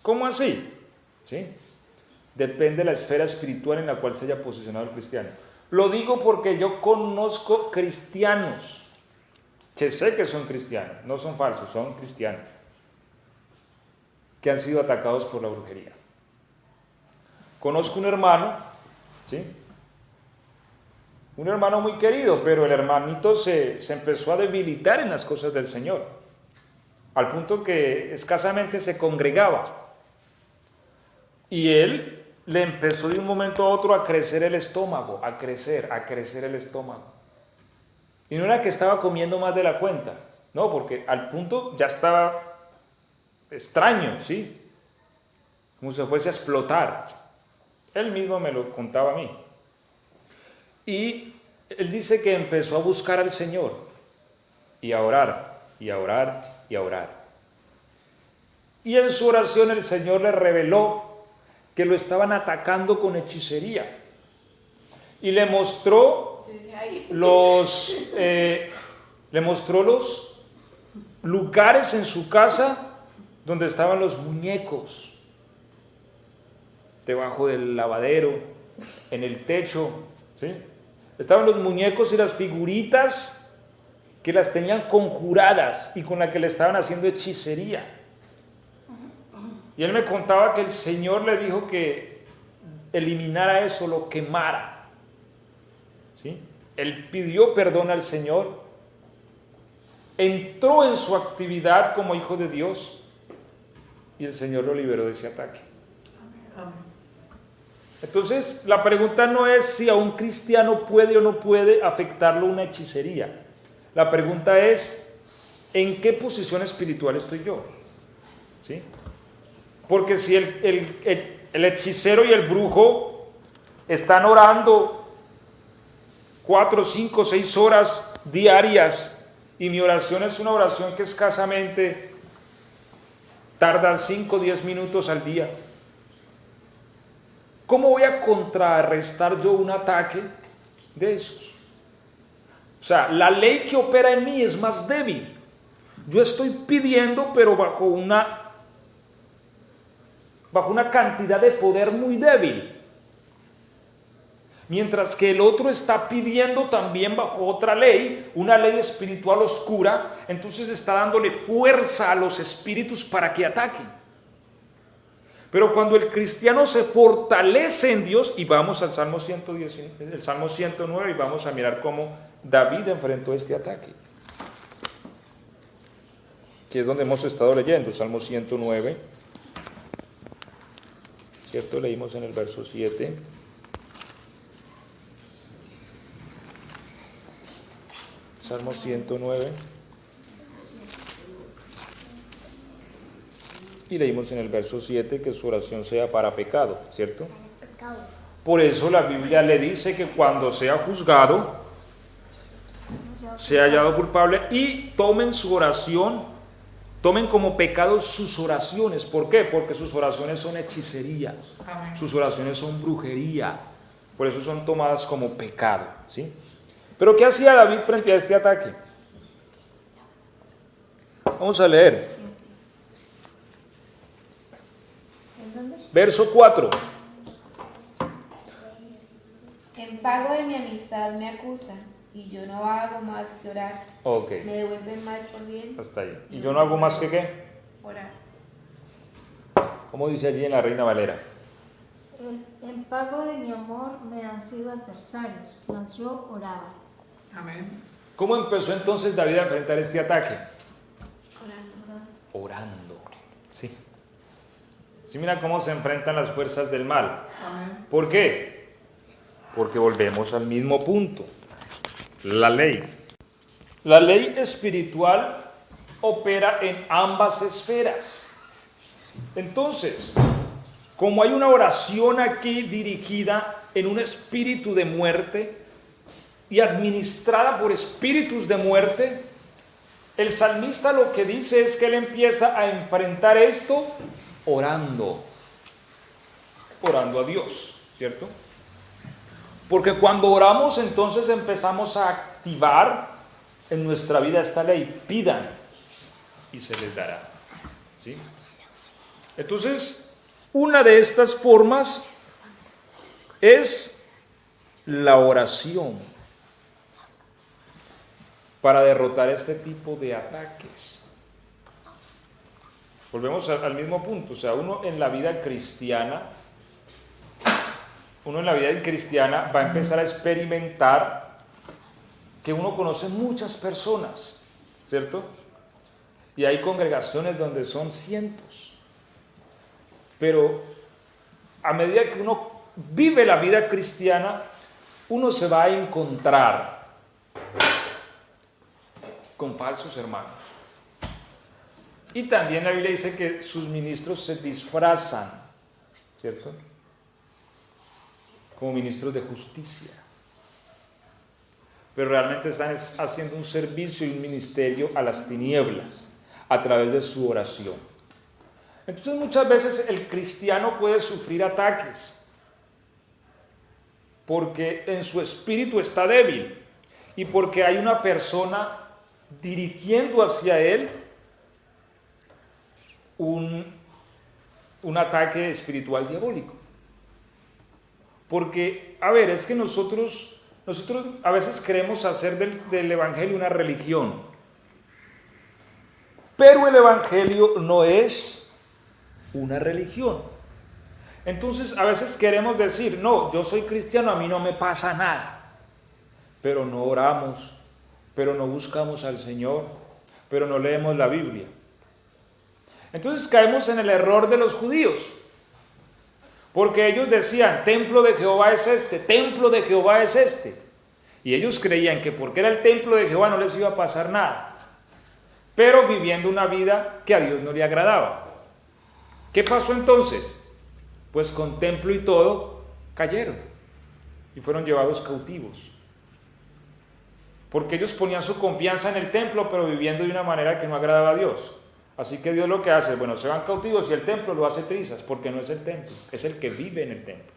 ¿Cómo así? ¿Sí? Depende de la esfera espiritual en la cual se haya posicionado el cristiano. Lo digo porque yo conozco cristianos que sé que son cristianos, no son falsos, son cristianos, que han sido atacados por la brujería. Conozco un hermano, ¿sí? Un hermano muy querido, pero el hermanito se empezó a debilitar en las cosas del Señor, al punto que escasamente se congregaba. Y él le empezó de un momento a otro a crecer el estómago, a crecer el estómago. Y no era que estaba comiendo más de la cuenta, no, porque al punto ya estaba extraño, ¿sí? Como si fuese a explotar. Él mismo me lo contaba a mí. Y él dice que empezó a buscar al Señor y a orar, y a orar, y a orar. Y en su oración el Señor le reveló que lo estaban atacando con hechicería. Y le mostró los lugares en su casa donde estaban los muñecos. Debajo del lavadero, en el techo, ¿sí? Estaban los muñecos y las figuritas que las tenían conjuradas y con las que le estaban haciendo hechicería. Y él me contaba que el Señor le dijo que eliminara eso, lo quemara. ¿Sí? Él pidió perdón al Señor, entró en su actividad como hijo de Dios y el Señor lo liberó de ese ataque. Entonces, la pregunta no es si a un cristiano puede o no puede afectarlo una hechicería. La pregunta es, ¿en qué posición espiritual estoy yo? ¿Sí? Porque si el hechicero y el brujo están orando 4, 5, 6 horas diarias y mi oración es una oración que escasamente tarda 5 o 10 minutos al día, ¿cómo voy a contrarrestar yo un ataque de esos? O sea, la ley que opera en mí es más débil. Yo estoy pidiendo, pero bajo una cantidad de poder muy débil. Mientras que el otro está pidiendo también bajo otra ley, una ley espiritual oscura, entonces está dándole fuerza a los espíritus para que ataquen. Pero cuando el cristiano se fortalece en Dios, y vamos al Salmo 109 y vamos a mirar cómo David enfrentó este ataque, que es donde hemos estado leyendo, Salmo 109, ¿cierto? Leímos en el verso 7. Salmo 109. Y leímos en el verso 7 que su oración sea para pecado, ¿cierto? Por eso la Biblia le dice que cuando sea juzgado, sea hallado culpable y tomen su oración, tomen como pecado sus oraciones. ¿Por qué? Porque sus oraciones son hechicería, sus oraciones son brujería, por eso son tomadas como pecado, ¿sí? Pero ¿qué hacía David frente a este ataque? Vamos a leer. Verso 4. En pago de mi amistad me acusan y yo no hago más que orar. Ok. Me devuelven mal por bien. Hasta ahí. ¿Y yo no hago más que qué? Orar. ¿Cómo dice allí en la Reina Valera? En pago de mi amor me han sido adversarios, mas yo oraba. Amén. ¿Cómo empezó entonces David a enfrentar este ataque? Orando. Sí. Sí, mira cómo se enfrentan las fuerzas del mal. Amén. ¿Por qué? Porque volvemos al mismo punto. La ley. La ley espiritual opera en ambas esferas. Entonces, como hay una oración aquí dirigida en un espíritu de muerte y administrada por espíritus de muerte, el salmista lo que dice es que él empieza a enfrentar esto orando a Dios, ¿cierto? Porque cuando oramos, entonces empezamos a activar en nuestra vida esta ley: pidan y se les dará, ¿sí? Entonces, una de estas formas es la oración para derrotar este tipo de ataques. Volvemos al mismo punto, o sea, uno en la vida cristiana va a empezar a experimentar que uno conoce muchas personas, ¿cierto? Y hay congregaciones donde son cientos. Pero a medida que uno vive la vida cristiana, uno se va a encontrar con falsos hermanos. Y también la Biblia dice que sus ministros se disfrazan, ¿cierto?, como ministros de justicia. Pero realmente están haciendo un servicio y un ministerio a las tinieblas a través de su oración. Entonces muchas veces el cristiano puede sufrir ataques porque en su espíritu está débil y porque hay una persona dirigiendo hacia él un ataque espiritual diabólico. Porque, a ver, es que nosotros a veces queremos hacer del evangelio una religión, pero el evangelio no es una religión. Entonces a veces queremos decir: no, yo soy cristiano, a mí no me pasa nada, pero no oramos, pero no buscamos al Señor, pero no leemos la Biblia. Entonces caemos en el error de los judíos, porque ellos decían: templo de Jehová es este, templo de Jehová es este. Y ellos creían que porque era el templo de Jehová no les iba a pasar nada, pero viviendo una vida que a Dios no le agradaba. ¿Qué pasó entonces? Pues con templo y todo cayeron y fueron llevados cautivos. Porque ellos ponían su confianza en el templo, pero viviendo de una manera que no agradaba a Dios. Así que Dios lo que hace, bueno, se van cautivos y el templo lo hace trizas, porque no es el templo, es el que vive en el templo.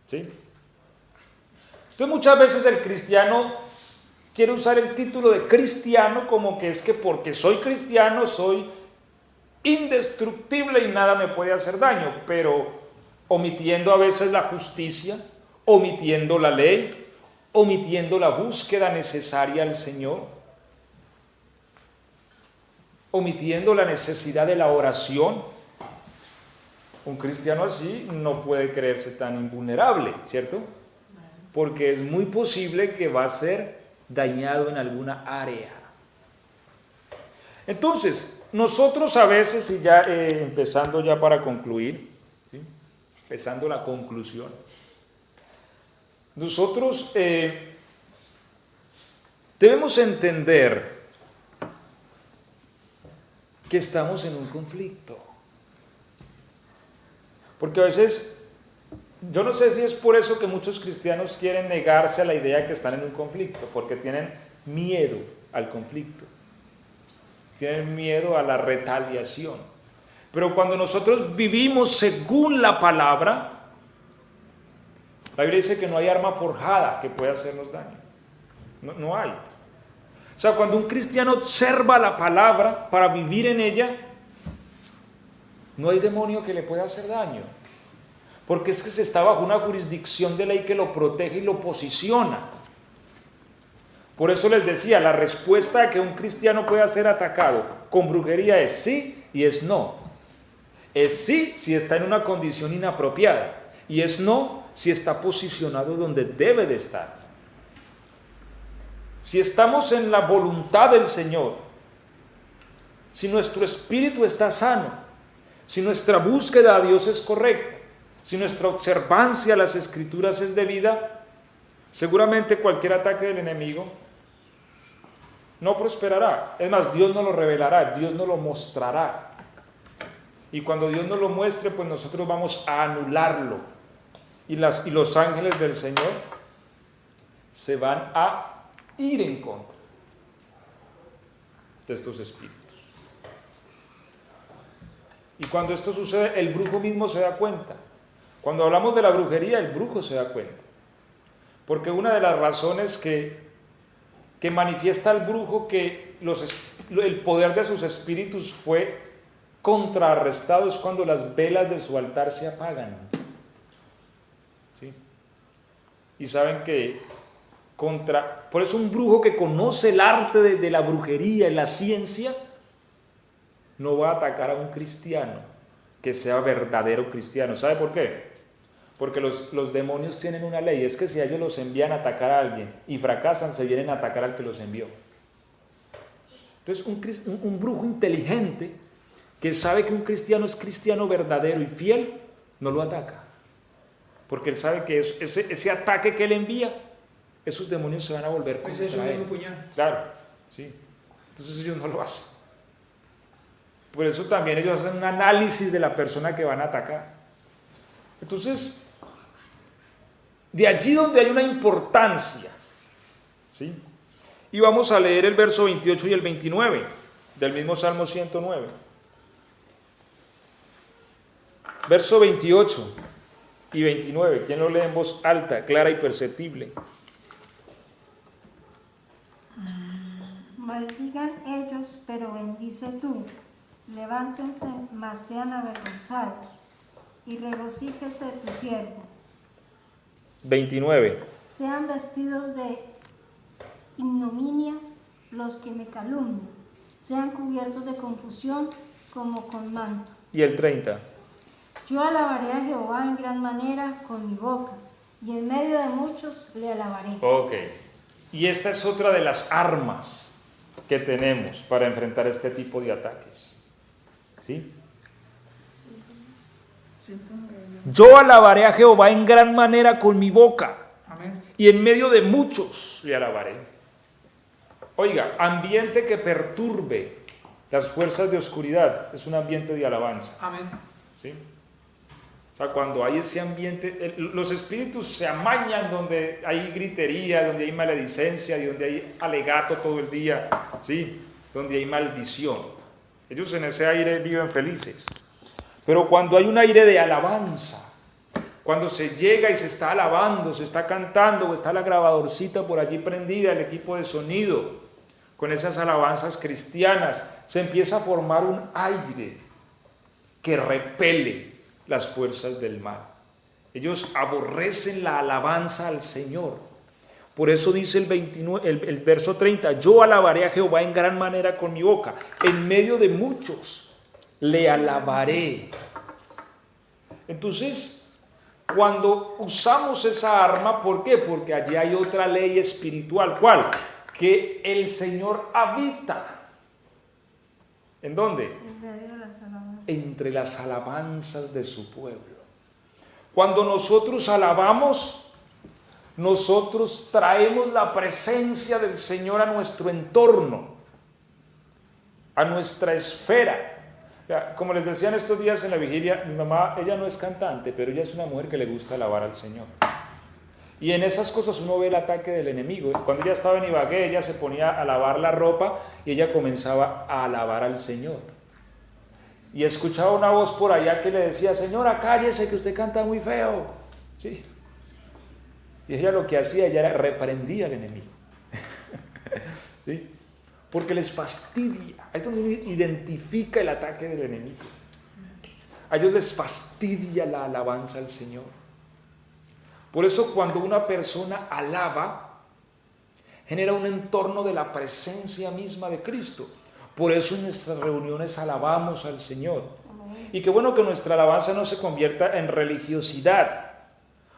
¿Sí? Entonces muchas veces el cristiano quiere usar el título de cristiano como que es que porque soy cristiano soy indestructible y nada me puede hacer daño, pero omitiendo a veces la justicia, omitiendo la ley, omitiendo la búsqueda necesaria al Señor, omitiendo la necesidad de la oración. Un cristiano así no puede creerse tan invulnerable, ¿cierto? Porque es muy posible que va a ser dañado en alguna área. Entonces, nosotros a veces, y ya empezando ya para concluir, ¿sí?, empezando la conclusión, nosotros debemos entender que estamos en un conflicto. Porque a veces, yo no sé si es por eso que muchos cristianos quieren negarse a la idea de que están en un conflicto, porque tienen miedo al conflicto, tienen miedo a la retaliación. Pero cuando nosotros vivimos según la palabra, la Biblia dice que no hay arma forjada que pueda hacernos daño. No hay. O sea, cuando un cristiano observa la palabra para vivir en ella, no hay demonio que le pueda hacer daño. Porque es que se está bajo una jurisdicción de ley que lo protege y lo posiciona. Por eso les decía, la respuesta a que un cristiano pueda ser atacado con brujería es sí y es no. Es sí si está en una condición inapropiada y es no si está posicionado donde debe de estar. Si estamos en la voluntad del Señor, si nuestro espíritu está sano, si nuestra búsqueda a Dios es correcta, si nuestra observancia a las Escrituras es debida, seguramente cualquier ataque del enemigo no prosperará. Es más, Dios nos lo revelará, Dios nos lo mostrará. Y cuando Dios nos lo muestre, pues nosotros vamos a anularlo Y los ángeles del Señor se van a ir en contra de estos espíritus. Y cuando esto sucede, el brujo mismo se da cuenta. Cuando hablamos de la brujería, el brujo se da cuenta. Porque una de las razones que manifiesta el brujo que el poder de sus espíritus fue contrarrestado es cuando las velas de su altar se apagan. ¿Sí? Y saben que por eso un brujo que conoce el arte de la brujería y la ciencia no va a atacar a un cristiano que sea verdadero cristiano. ¿Sabe por qué? Porque los demonios tienen una ley, es que si ellos los envían a atacar a alguien y fracasan, se vienen a atacar al que los envió. Entonces un brujo inteligente que sabe que un cristiano es cristiano verdadero y fiel, no lo ataca. Porque él sabe que ese ataque que él envía, esos demonios se van a volver contra él. Claro, sí. Entonces ellos no lo hacen. Por eso también ellos hacen un análisis de la persona que van a atacar. Entonces, de allí donde hay una importancia, ¿sí? Y vamos a leer el verso 28 y el 29 del mismo Salmo 109. Verso 28 y 29, ¿quién lo lee en voz alta, clara y perceptible? Maldigan ellos, pero bendice tú. Levántense, mas sean avergonzados, y regocíjese tu siervo. 29. Sean vestidos de ignominia los que me calumnian, sean cubiertos de confusión como con manto. Y el 30. Yo alabaré a Jehová en gran manera con mi boca, y en medio de muchos le alabaré. Ok. Y esta es otra de las armas que tenemos para enfrentar este tipo de ataques. ¿Sí? Yo alabaré a Jehová en gran manera con mi boca. Amén. Y en medio de muchos le alabaré. Oiga, ambiente que perturbe las fuerzas de oscuridad es un ambiente de alabanza. Amén. ¿Sí? O sea, cuando hay ese ambiente, los espíritus se amañan donde hay gritería, donde hay maledicencia, y donde hay alegato todo el día, ¿sí? Donde hay maldición. Ellos en ese aire viven felices. Pero cuando hay un aire de alabanza, cuando se llega y se está alabando, se está cantando, o está la grabadorcita por allí prendida, el equipo de sonido, con esas alabanzas cristianas, se empieza a formar un aire que repele las fuerzas del mal. Ellos aborrecen la alabanza al Señor. Por eso dice el verso 30, yo alabaré a Jehová en gran manera con mi boca, en medio de muchos le alabaré. Entonces, cuando usamos esa arma, ¿por qué? Porque allí hay otra ley espiritual. ¿Cuál? Que el Señor habita. ¿En dónde? En medio de las alabanzas. Entre las alabanzas de su pueblo. Cuando nosotros alabamos, nosotros traemos la presencia del Señor a nuestro entorno, a nuestra esfera. Como les decía en estos días en la vigilia, mi mamá, ella no es cantante, pero ella es una mujer que le gusta alabar al Señor. Y en esas cosas uno ve el ataque del enemigo. Cuando ella estaba en Ibagué, ella se ponía a lavar la ropa y ella comenzaba a alabar al Señor. Y escuchaba una voz por allá que le decía, señora, cállese que usted canta muy feo. ¿Sí? Y ella lo que hacía, ella reprendía al enemigo. ¿Sí? Porque les fastidia. Ahí es donde uno identifica el ataque del enemigo. A ellos les fastidia la alabanza al Señor. Por eso cuando una persona alaba, genera un entorno de la presencia misma de Cristo. Por eso en nuestras reuniones alabamos al Señor. Y qué bueno que nuestra alabanza no se convierta en religiosidad.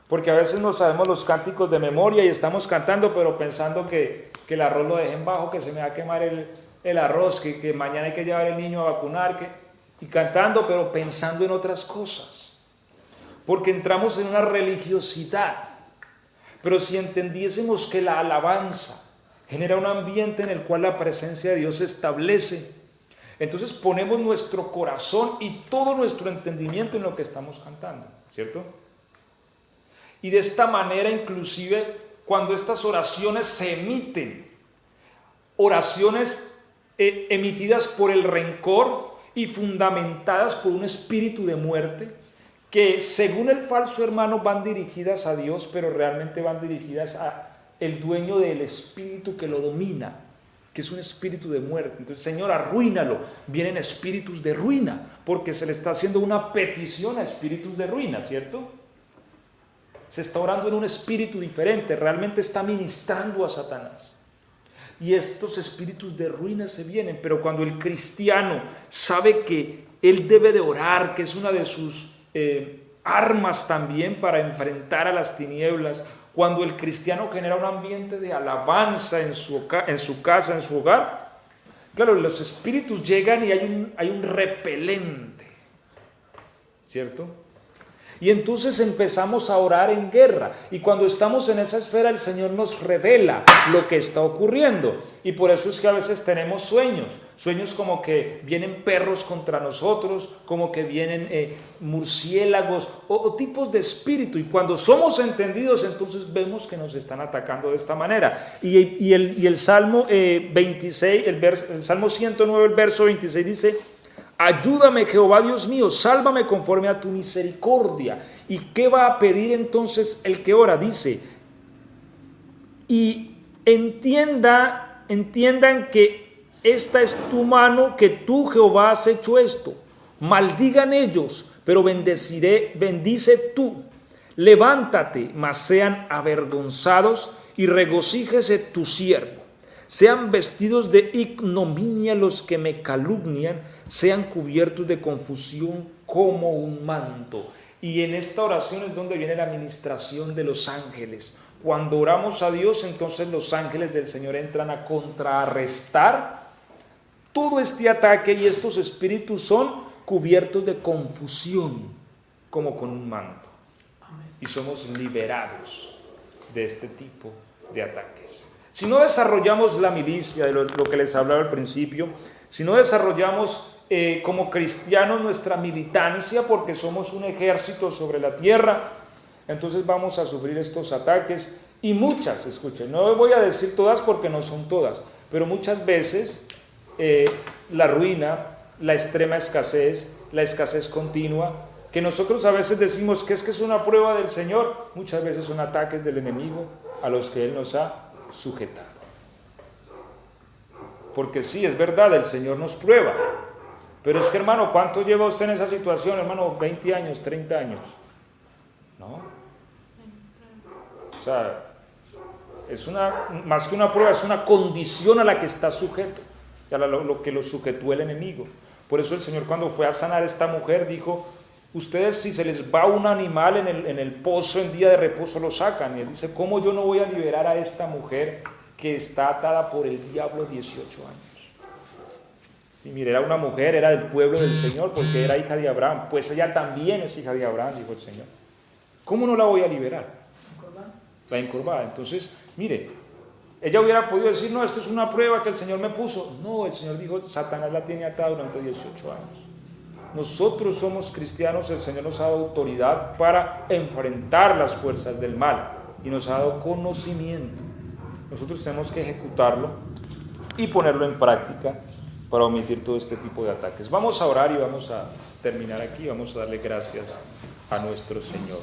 Porque a veces no sabemos los cánticos de memoria y estamos cantando, pero pensando que el arroz lo dejen bajo, que se me va a quemar el arroz, que mañana hay que llevar al niño a vacunar, y cantando, pero pensando en otras cosas. Porque entramos en una religiosidad. Pero si entendiésemos que la alabanza genera un ambiente en el cual la presencia de Dios se establece, entonces ponemos nuestro corazón y todo nuestro entendimiento en lo que estamos cantando, ¿cierto? Y de esta manera, inclusive, cuando estas oraciones se emiten, oraciones emitidas por el rencor y fundamentadas por un espíritu de muerte, que según el falso hermano van dirigidas a Dios, pero realmente van dirigidas a el dueño del espíritu que lo domina, que es un espíritu de muerte. Entonces, Señor, arruínalo. Vienen espíritus de ruina, porque se le está haciendo una petición a espíritus de ruina, ¿cierto? Se está orando en un espíritu diferente, realmente está ministrando a Satanás. Y estos espíritus de ruina se vienen, pero cuando el cristiano sabe que él debe de orar, que es una de sus armas también para enfrentar a las tinieblas, cuando el cristiano genera un ambiente de alabanza en su casa, en su hogar, claro, los espíritus llegan y hay un repelente, ¿cierto? Y entonces empezamos a orar en guerra, y cuando estamos en esa esfera el Señor nos revela lo que está ocurriendo, y por eso es que a veces tenemos sueños como que vienen perros contra nosotros, como que vienen murciélagos o tipos de espíritu, y cuando somos entendidos entonces vemos que nos están atacando de esta manera. Y el Salmo 26, el Salmo 109, el verso 26 dice: ayúdame, Jehová Dios mío, sálvame conforme a tu misericordia. ¿Y qué va a pedir entonces el que ora? Dice: y entiendan que esta es tu mano, que tú, Jehová, has hecho esto. Maldigan ellos, pero bendice tú. Levántate, mas sean avergonzados, y regocíjese tu siervo. Sean vestidos de ignominia los que me calumnian, sean cubiertos de confusión como un manto. Y en esta oración es donde viene la ministración de los ángeles. Cuando oramos a Dios, entonces los ángeles del Señor entran a contrarrestar todo este ataque, y estos espíritus son cubiertos de confusión como con un manto. Y somos liberados de este tipo de ataques. Si no desarrollamos la milicia, de lo que les hablaba al principio, si no desarrollamos como cristianos nuestra militancia, porque somos un ejército sobre la tierra, entonces vamos a sufrir estos ataques. Y muchas, escuchen, no voy a decir todas porque no son todas, pero muchas veces la ruina, la extrema escasez, la escasez continua, que nosotros a veces decimos que es una prueba del Señor, muchas veces son ataques del enemigo a los que Él nos ha sujetado. Porque sí, es verdad, el Señor nos prueba, pero es que, hermano, ¿cuánto lleva usted en esa situación, hermano? 20 años, 30 años, ¿no? O sea, es más que una prueba, es una condición a la que está sujeto, a lo que lo sujetó el enemigo. Por eso el Señor, cuando fue a sanar a esta mujer, dijo: ustedes, si se les va un animal en el pozo en día de reposo, lo sacan. Y Él dice: ¿cómo yo no voy a liberar a esta mujer que está atada por el diablo 18 años? Sí, mire, era una mujer, era del pueblo del Señor, porque era hija de Abraham. Pues ella también es hija de Abraham, dijo el Señor. ¿Cómo no la voy a liberar? La encorvada. Entonces, mire, ella hubiera podido decir: no, esto es una prueba que el Señor me puso. No, el Señor dijo: Satanás la tiene atada durante 18 años. Nosotros somos cristianos, el Señor nos ha dado autoridad para enfrentar las fuerzas del mal y nos ha dado conocimiento. Nosotros tenemos que ejecutarlo y ponerlo en práctica para omitir todo este tipo de ataques. Vamos a orar y vamos a terminar aquí. Vamos a darle gracias a nuestro Señor.